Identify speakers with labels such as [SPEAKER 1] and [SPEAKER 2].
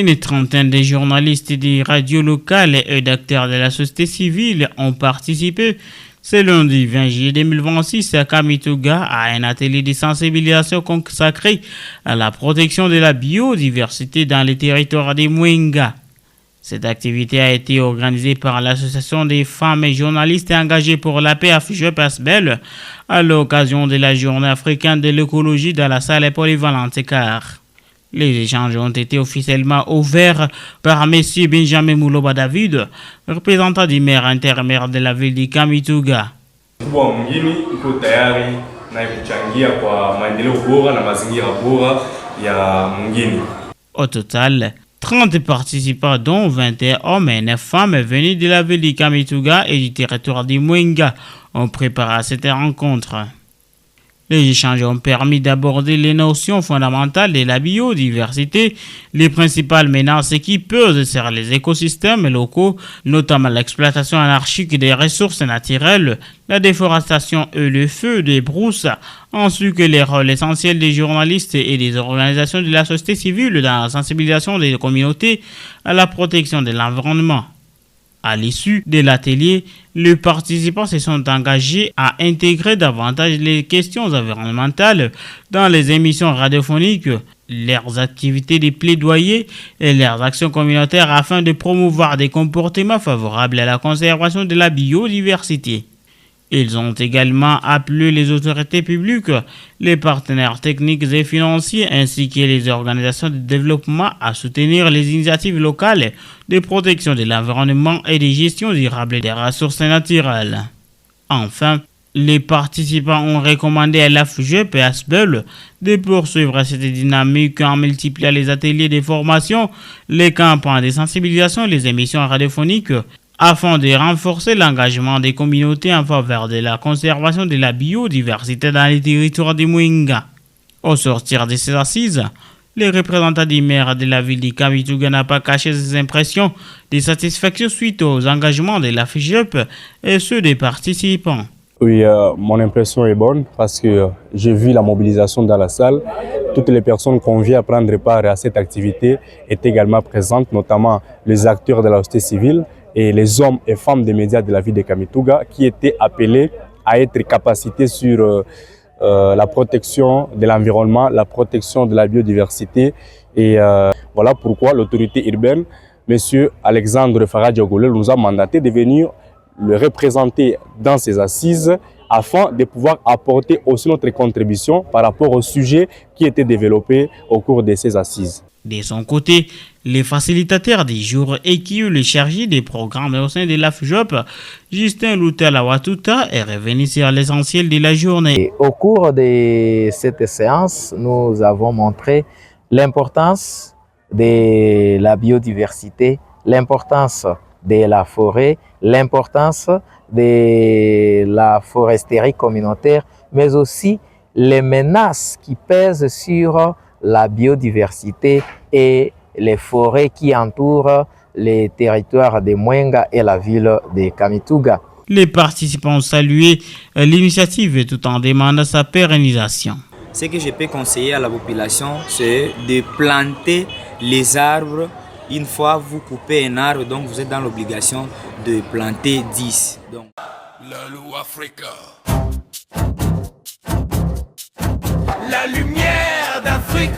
[SPEAKER 1] Une trentaine de journalistes des radios locales et d'acteurs de la société civile ont participé ce lundi 20 juillet 2026 à Kamituga à un atelier de sensibilisation consacré à la protection de la biodiversité dans les territoires des Mwenga. Cette activité a été organisée par l'Association des femmes et journalistes engagées pour la paix AFJEP-ASBEL à l'occasion de la Journée africaine de l'écologie dans la salle polyvalente car les échanges ont été officiellement ouverts par M. Benjamin Mouloba David, représentant du maire intermaire de la ville de Kamituga. Au total, 30 participants dont 21 hommes et 9 femmes venus de la ville de Kamituga et du territoire de Mwenga ont préparé cette rencontre. Les échanges ont permis d'aborder les notions fondamentales de la biodiversité, les principales menaces qui pesent sur les écosystèmes locaux, notamment l'exploitation anarchique des ressources naturelles, la déforestation et le feu des brousses, ainsi que les rôles essentiels des journalistes et des organisations de la société civile dans la sensibilisation des communautés à la protection de l'environnement. À l'issue de l'atelier, les participants se sont engagés à intégrer davantage les questions environnementales dans les émissions radiophoniques, leurs activités de plaidoyer et leurs actions communautaires afin de promouvoir des comportements favorables à la conservation de la biodiversité. Ils ont également appelé les autorités publiques, les partenaires techniques et financiers ainsi que les organisations de développement à soutenir les initiatives locales de protection de l'environnement et de gestion durable des ressources naturelles. Enfin, les participants ont recommandé à l'AFJEP et ASBEL de poursuivre cette dynamique en multipliant les ateliers de formation, les campagnes de sensibilisation et les émissions radiophoniques afin de renforcer l'engagement des communautés en faveur de la conservation de la biodiversité dans les territoires de Mwenga. Au sortir de ces assises, les représentants du maire de la ville de Kamituga n'ont pas caché ses impressions de satisfaction suite aux engagements de la FIGEP et ceux des participants.
[SPEAKER 2] Oui, mon impression est bonne parce que j'ai vu la mobilisation dans la salle. Toutes les personnes conviées à prendre part à cette activité étaient également présentes, notamment les acteurs de la société civile et les hommes et femmes des médias de la ville de Kamituga qui étaient appelés à être capacités sur la protection de l'environnement, la protection de la biodiversité. Et voilà pourquoi l'autorité urbaine, M. Alexandre Faradjagolé, nous a mandaté de venir le représenter dans ces assises afin de pouvoir apporter aussi notre contribution par rapport au sujet qui était développé au cours de ces assises.
[SPEAKER 1] De son côté, les facilitateurs du jour et qui ont le chargé des programmes au sein de l'AFJEP, Justin Lutala-Watuta, est revenu sur l'essentiel de la journée.
[SPEAKER 3] Et au cours de cette séance, nous avons montré l'importance de la biodiversité, l'importance de la forêt, l'importance de la foresterie communautaire, mais aussi les menaces qui pèsent sur la biodiversité et les forêts qui entourent les territoires de Mwenga et la ville de Kamituga.
[SPEAKER 1] Les participants ont salué l'initiative tout en demandant sa pérennisation.
[SPEAKER 4] Ce que je peux conseiller à la population, c'est de planter les arbres. Une fois vous coupez un arbre, donc vous êtes dans l'obligation de planter 10. Donc.
[SPEAKER 5] La lumière d'Afrique.